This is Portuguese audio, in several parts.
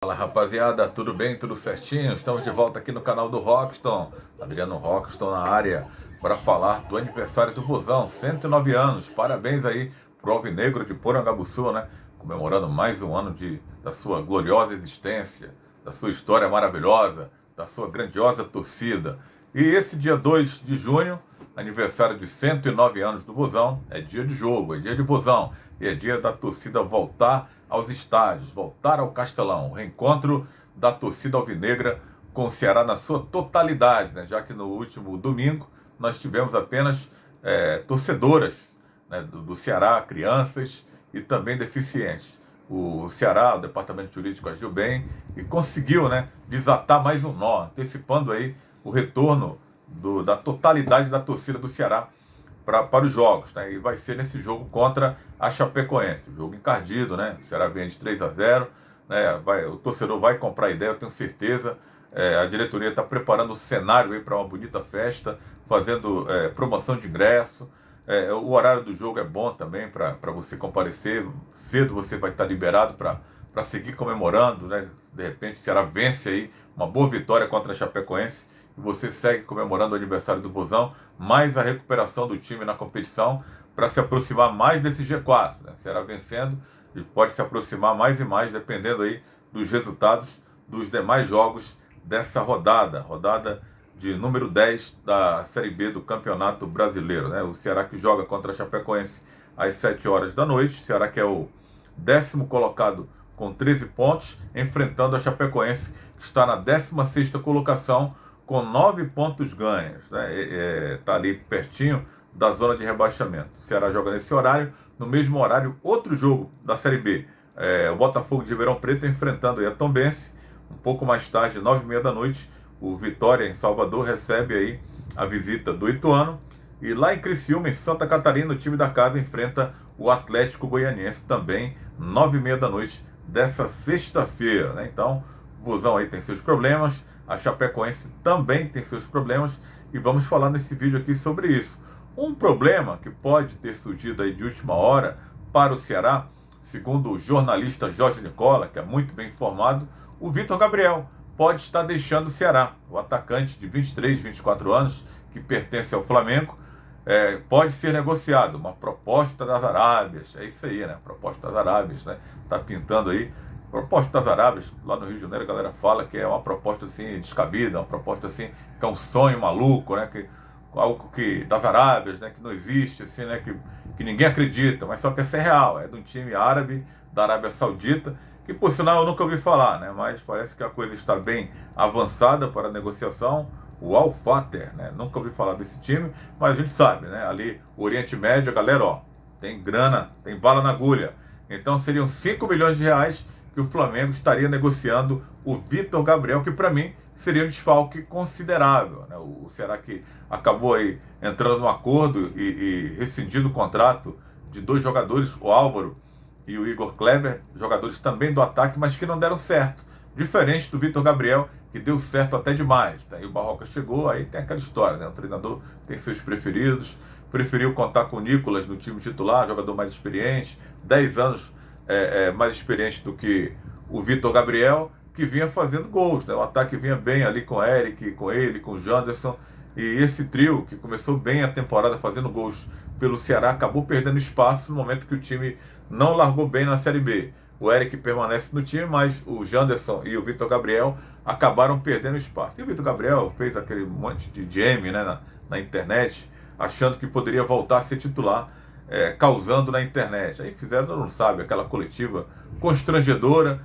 Fala rapaziada, tudo bem? Tudo certinho? Estamos de volta aqui no canal do Rockston. Adriano Rockston na área para falar do aniversário do Vozão, 109 anos. Parabéns aí pro Alvinegro de Porangabuçu, né? Comemorando mais um ano da sua gloriosa existência, da sua história maravilhosa, da sua grandiosa torcida. E esse dia 2 de junho, aniversário de 109 anos do Vozão, é dia de jogo, é dia de Vozão. E é dia da torcida voltar aos estádios, voltar ao Castelão, o reencontro da torcida alvinegra com o Ceará na sua totalidade, né? Já que no último domingo nós tivemos apenas torcedoras, né, do Ceará, crianças e também deficientes. O Ceará, o departamento jurídico agiu bem e conseguiu, né, desatar mais um nó, antecipando aí o retorno da totalidade da torcida do Ceará para os jogos, né? E vai ser nesse jogo contra a Chapecoense, jogo encardido, né? O Ceará vem de 3-0, né? O torcedor vai comprar a ideia, eu tenho certeza. A diretoria está preparando o cenário aí para uma bonita festa, fazendo promoção de ingresso. O horário do jogo é bom também para você comparecer. Cedo você vai estar liberado para seguir comemorando, né? De repente o Ceará vence aí uma boa vitória contra a Chapecoense e você segue comemorando o aniversário do Vozão, mais a recuperação do time na competição para se aproximar mais desse G4, né? Será vencendo e pode se aproximar mais e mais, dependendo aí dos resultados dos demais jogos dessa rodada de número 10 da Série B do Campeonato Brasileiro, né? O Ceará que joga contra a Chapecoense às 7 horas da noite, o Ceará que é o 10º colocado com 13 pontos, enfrentando a Chapecoense que está na 16ª colocação com 9 pontos ganhos, né? Tá ali pertinho da zona de rebaixamento. O Ceará joga nesse horário, no mesmo horário, outro jogo da Série B. O Botafogo de Ribeirão Preto enfrentando a Tombense, um pouco mais tarde, 9h30 da noite, o Vitória em Salvador recebe aí a visita do Ituano. E lá em Criciúma, em Santa Catarina, o time da casa enfrenta o Atlético Goianiense também, 9h30 da noite dessa sexta-feira, né? Então, o Vozão aí tem seus problemas, a Chapecoense também tem seus problemas e vamos falar nesse vídeo aqui sobre isso. Um problema que pode ter surgido aí de última hora para o Ceará, segundo o jornalista Jorge Nicola, que é muito bem informado, o Vitor Gabriel pode estar deixando o Ceará. O atacante de 23, 24 anos, que pertence ao Flamengo, pode ser negociado. Uma proposta das Arábias, é isso aí, né? Proposta das Arábias, né? Tá pintando aí. Proposta das Arábias, lá no Rio de Janeiro, a galera fala que é uma proposta assim descabida, uma proposta assim que é um sonho maluco, né? Algo que das Arábias, né? Que não existe, assim, né? Que ninguém acredita, mas só que essa é real, é de um time árabe da Arábia Saudita, que por sinal eu nunca ouvi falar, né? Mas parece que a coisa está bem avançada para a negociação. O Al Fateh, né? Nunca ouvi falar desse time, mas a gente sabe, né? Ali, o Oriente Médio, a galera, ó, tem grana, tem bala na agulha. Então seriam 5 milhões de reais que o Flamengo estaria negociando o Vitor Gabriel, que para mim seria um desfalque considerável, né? O Ceará que acabou aí entrando num acordo e rescindindo o contrato de 2 jogadores, o Álvaro e o Igor Kleber, jogadores também do ataque, mas que não deram certo. Diferente do Vitor Gabriel, que deu certo até demais. Tá? E o Barroca chegou, aí tem aquela história, né? O treinador tem seus preferidos, preferiu contar com o Nicolas no time titular, jogador mais experiente, 10 anos mais experiente do que o Vitor Gabriel, que vinha fazendo gols, né? O ataque vinha bem ali com o Eric, com ele, com o Janderson, e esse trio, que começou bem a temporada fazendo gols pelo Ceará, acabou perdendo espaço no momento que o time não largou bem na Série B. O Eric permanece no time, mas o Janderson e o Vitor Gabriel acabaram perdendo espaço. E o Vitor Gabriel fez aquele monte de jam, né, na internet, achando que poderia voltar a ser titular, causando na internet. Aí fizeram, todo mundo sabe, aquela coletiva constrangedora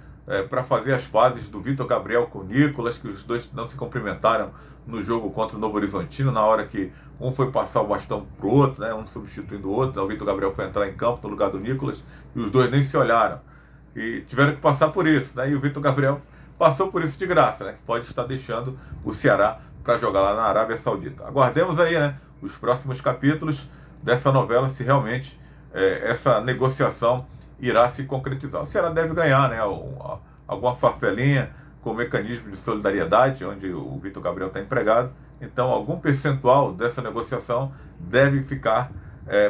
para fazer as pazes do Vitor Gabriel com o Nicolas, que os dois não se cumprimentaram no jogo contra o Novo Horizontino, na hora que um foi passar o bastão pro outro, né, um substituindo o outro. O Vitor Gabriel foi entrar em campo no lugar do Nicolas e os dois nem se olharam. E tiveram que passar por isso, né? E o Vitor Gabriel passou por isso de graça, né? Que pode estar deixando o Ceará para jogar lá na Arábia Saudita. Aguardemos aí, né? Os próximos capítulos dessa novela, se realmente essa negociação irá se concretizar. O Ceará deve ganhar, né? Alguma farfelinha com o mecanismo de solidariedade, onde o Vitor Gabriel está empregado. Então, algum percentual dessa negociação deve ficar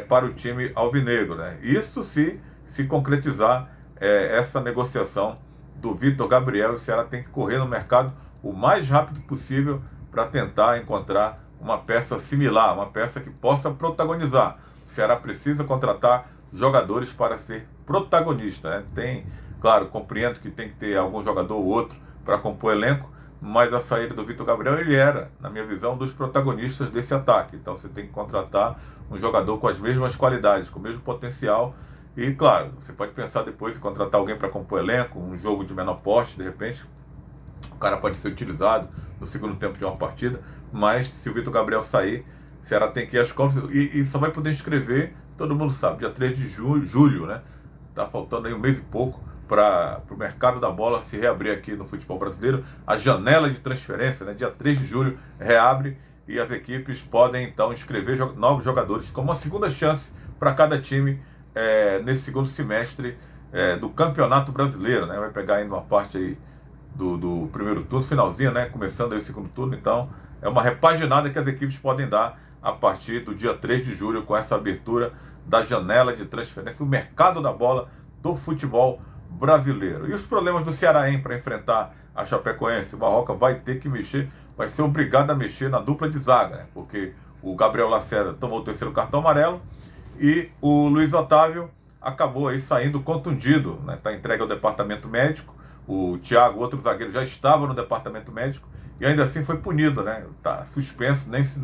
para o time alvinegro, né? Isso se concretizar essa negociação do Vitor Gabriel. O Ceará tem que correr no mercado o mais rápido possível para tentar encontrar uma peça similar, uma peça que possa protagonizar. O Ceará precisa contratar jogadores para ser protagonista, né? Tem, claro, compreendo que tem que ter algum jogador ou outro para compor elenco, mas a saída do Vitor Gabriel, ele era, na minha visão, um dos protagonistas desse ataque. Então você tem que contratar um jogador com as mesmas qualidades, com o mesmo potencial. E, claro, você pode pensar depois em contratar alguém para compor elenco, um jogo de menor porte, de repente, o cara pode ser utilizado no segundo tempo de uma partida, mas se o Vitor Gabriel sair, o Ceará tem que ir às compras e só vai poder inscrever, todo mundo sabe, dia 3 de julho, né? Tá faltando aí um mês e pouco para o mercado da bola se reabrir aqui no futebol brasileiro. A janela de transferência, né? Dia 3 de julho, reabre e as equipes podem então inscrever novos jogadores como uma segunda chance para cada time nesse segundo semestre do Campeonato Brasileiro, né? Vai pegar ainda uma parte aí do primeiro turno, finalzinho, né? Começando aí o segundo turno, então é uma repaginada que as equipes podem dar a partir do dia 3 de julho com essa abertura da janela de transferência, o mercado da bola do futebol brasileiro. E os problemas do Ceará para enfrentar a Chapecoense? O Barroca vai ter que mexer, vai ser obrigado a mexer na dupla de zaga, né? Porque o Gabriel Lacerda tomou o terceiro cartão amarelo e o Luiz Otávio acabou aí saindo contundido, né? Está entregue ao departamento médico. O Thiago, outro zagueiro, já estava no departamento médico e ainda assim foi punido, né? Está suspenso, nem se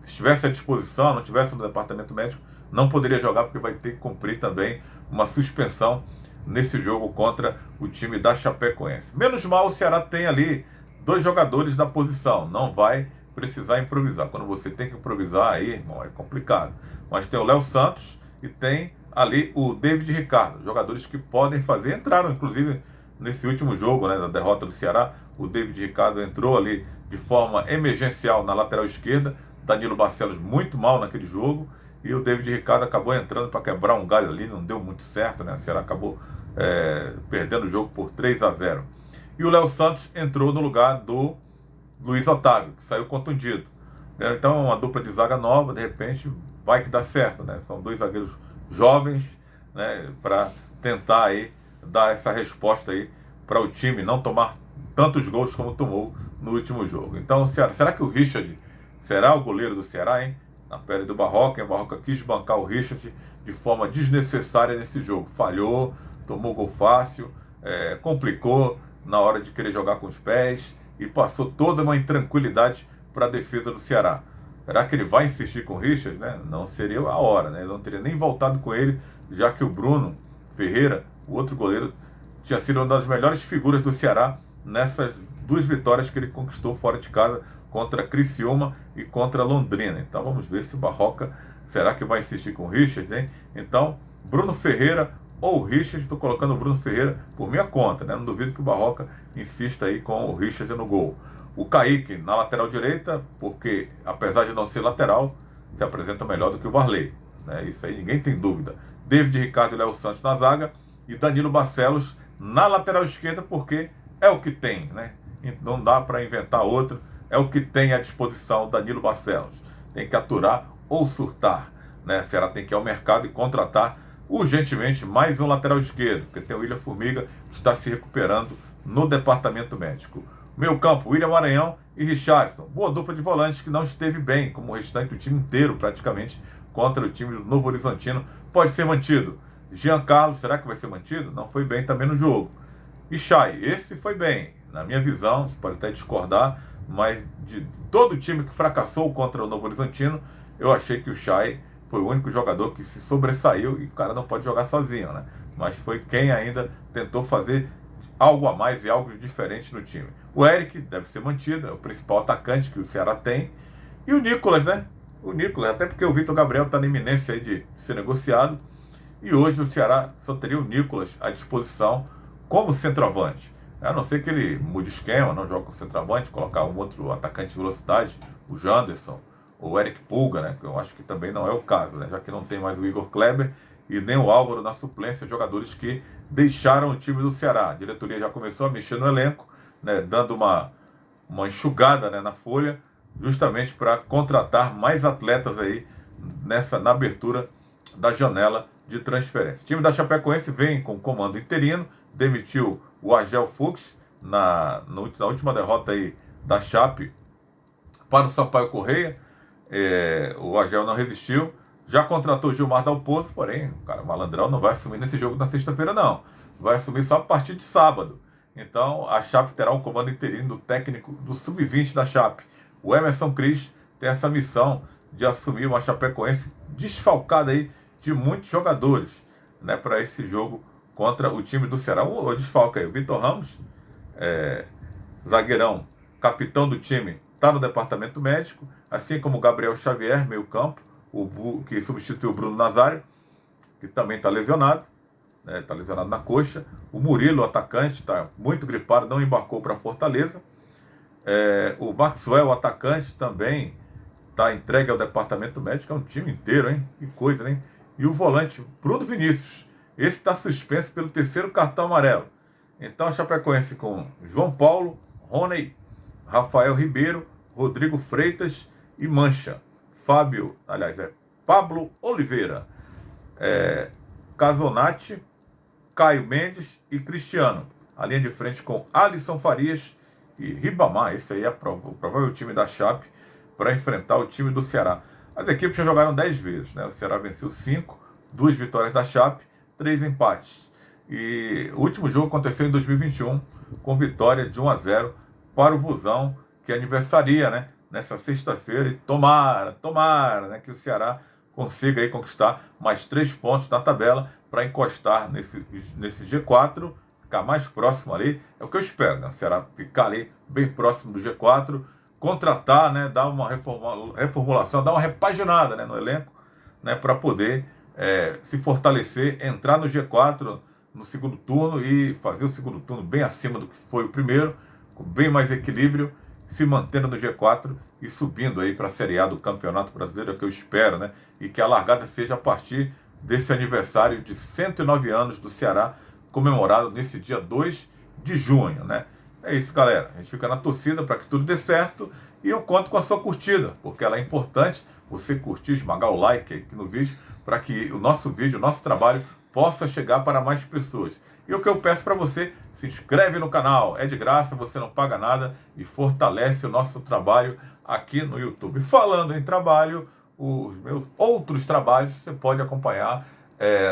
estivesse à disposição, não estivesse no departamento médico, não poderia jogar porque vai ter que cumprir também uma suspensão nesse jogo contra o time da Chapecoense. Menos mal o Ceará tem ali 2 jogadores da posição, não vai precisar improvisar. Quando você tem que improvisar aí, irmão, é complicado. Mas tem o Léo Santos e tem ali o David Ricardo, jogadores que podem fazer, entraram inclusive nesse último jogo, né, da derrota do Ceará. O David Ricardo entrou ali de forma emergencial na lateral esquerda, Danilo Barcelos muito mal naquele jogo, e o David Ricardo acabou entrando para quebrar um galho ali, não deu muito certo, né? O Ceará acabou perdendo o jogo por 3-0. E o Léo Santos entrou no lugar do Luiz Otávio, que saiu contundido. Então, uma dupla de zaga nova, de repente, vai que dá certo, né? São 2 zagueiros jovens, né, para tentar aí dar essa resposta aí para o time não tomar tantos gols como tomou no último jogo. Então, será que o Richard será o goleiro do Ceará, hein? Na pele do Barroca, o Barroca quis bancar o Richard de forma desnecessária nesse jogo. Falhou, tomou gol fácil, complicou na hora de querer jogar com os pés e passou toda uma intranquilidade para a defesa do Ceará. Será que ele vai insistir com o Richard? Né? Não seria a hora, né? Ele não teria nem voltado com ele, já que o Bruno Ferreira, o outro goleiro, tinha sido uma das melhores figuras do Ceará nessas 2 vitórias que ele conquistou fora de casa contra Criciúma e contra Londrina. Então vamos ver se o Barroca, será que vai insistir com o Richard, hein? Então, Bruno Ferreira ou o Richard, estou colocando o Bruno Ferreira por minha conta, né? Não duvido que o Barroca insista aí com o Richard no gol. O Kaique na lateral direita, porque apesar de não ser lateral, se apresenta melhor do que o Varley, né? Isso aí ninguém tem dúvida. David Ricardo e Léo Santos na zaga e Danilo Barcelos na lateral esquerda, porque é o que tem, né? Não dá para inventar outro, é o que tem à disposição Danilo Barcelos. Tem que aturar ou surtar, né? Será tem que ir ao mercado e contratar urgentemente mais um lateral esquerdo, porque tem o William Formiga que está se recuperando no departamento médico. Meio campo, William Maranhão e Richarlison. Boa dupla de volantes que não esteve bem, como o restante do time inteiro praticamente, contra o time do Novo Horizontino. Pode ser mantido. Jean Carlos, será que vai ser mantido? Não foi bem também no jogo. E Chay, esse foi bem. Na minha visão, você pode até discordar, mas de todo o time que fracassou contra o Novo Horizontino, eu achei que o Chay foi o único jogador que se sobressaiu, e o cara não pode jogar sozinho, né? Mas foi quem ainda tentou fazer algo a mais e algo diferente no time. O Eric deve ser mantido, é o principal atacante que o Ceará tem. E o Nicolas, né? O Nicolas, até porque o Vitor Gabriel está na iminência aí de ser negociado. E hoje o Ceará só teria o Nicolas à disposição como centroavante. A não ser que ele mude esquema, não joga com centroavante, colocar um outro atacante de velocidade, o Janderson, ou o Eric Pulga, né? Que eu acho que também não é o caso, né? Já que não tem mais o Igor Kleber e nem o Álvaro na suplência, jogadores que deixaram o time do Ceará. A diretoria já começou a mexer no elenco, né? Dando uma enxugada, né, na folha, justamente para contratar mais atletas aí na abertura da janela de transferência. O time da Chapecoense vem com comando interino, demitiu o Agel Fuchs na última derrota aí da Chape para o Sampaio Correia. O Agel não resistiu, já contratou o Gilmar Dalpozo, porém, o cara malandrão não vai assumir nesse jogo na sexta-feira, não. Vai assumir só a partir de sábado. Então, a Chape terá um comando interino do técnico do Sub-20 da Chape. O Emerson Cris tem essa missão de assumir uma Chapecoense desfalcada aí de muitos jogadores, né, para esse jogo contra o time do Ceará. O desfalque aí, o Vitor Ramos, zagueirão, capitão do time, está no departamento médico, assim como o Gabriel Xavier, meio campo, que substituiu o Bruno Nazário, que também está lesionado, né, está lesionado na coxa. O Murilo, o atacante, está muito gripado, não embarcou para Fortaleza. O Maxwell, o atacante, também está entregue ao departamento médico. É um time inteiro, hein? Que coisa, hein? E o volante, Bruno Vinícius, esse está suspenso pelo 3º cartão amarelo. Então, a Chapecoense com João Paulo, Rony, Rafael Ribeiro, Rodrigo Freitas e Mancha. Pablo Oliveira, Casonati, Caio Mendes e Cristiano. A linha de frente com Alisson Farias e Ribamar. Esse aí é o provável time da Chape para enfrentar o time do Ceará. As equipes já jogaram 10 vezes, né? O Ceará venceu 5, 2 vitórias da Chape, 3 empates. E o último jogo aconteceu em 2021, com vitória de 1-0 para o Vozão, que aniversaria, né, nessa sexta-feira. E tomara, né, que o Ceará consiga aí conquistar mais 3 pontos na tabela para encostar nesse G4, ficar mais próximo ali. É o que eu espero, né? O Ceará ficar ali bem próximo do G4, contratar, né, dar uma reformulação, dar uma repaginada, né, no elenco, né, para poder se fortalecer, entrar no G4 no segundo turno e fazer o segundo turno bem acima do que foi o primeiro, com bem mais equilíbrio, se mantendo no G4 e subindo aí para a Série A do Campeonato Brasileiro, é o que eu espero, né? E que a largada seja a partir desse aniversário de 109 anos do Ceará, comemorado nesse dia 2 de junho, né? É isso, galera. A gente fica na torcida para que tudo dê certo e eu conto com a sua curtida, porque ela é importante. Você curtir, esmagar o like aqui no vídeo, para que o nosso vídeo, o nosso trabalho possa chegar para mais pessoas. E o que eu peço para você, se inscreve no canal, é de graça, você não paga nada e fortalece o nosso trabalho aqui no YouTube. Falando em trabalho, os meus outros trabalhos você pode acompanhar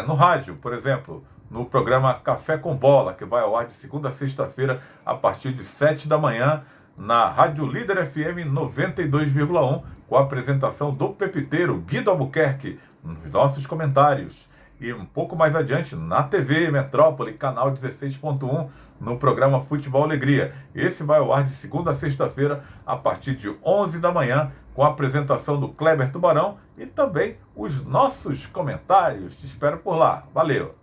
no rádio, por exemplo, no programa Café com Bola, que vai ao ar de segunda a sexta-feira, a partir de 7 da manhã, na Rádio Líder FM 92,1, com a apresentação do pepiteiro Guido Albuquerque, nos nossos comentários. E um pouco mais adiante, na TV Metrópole, canal 16.1, no programa Futebol Alegria. Esse vai ao ar de segunda a sexta-feira, a partir de 11 da manhã, com a apresentação do Kleber Tubarão e também os nossos comentários. Te espero por lá. Valeu!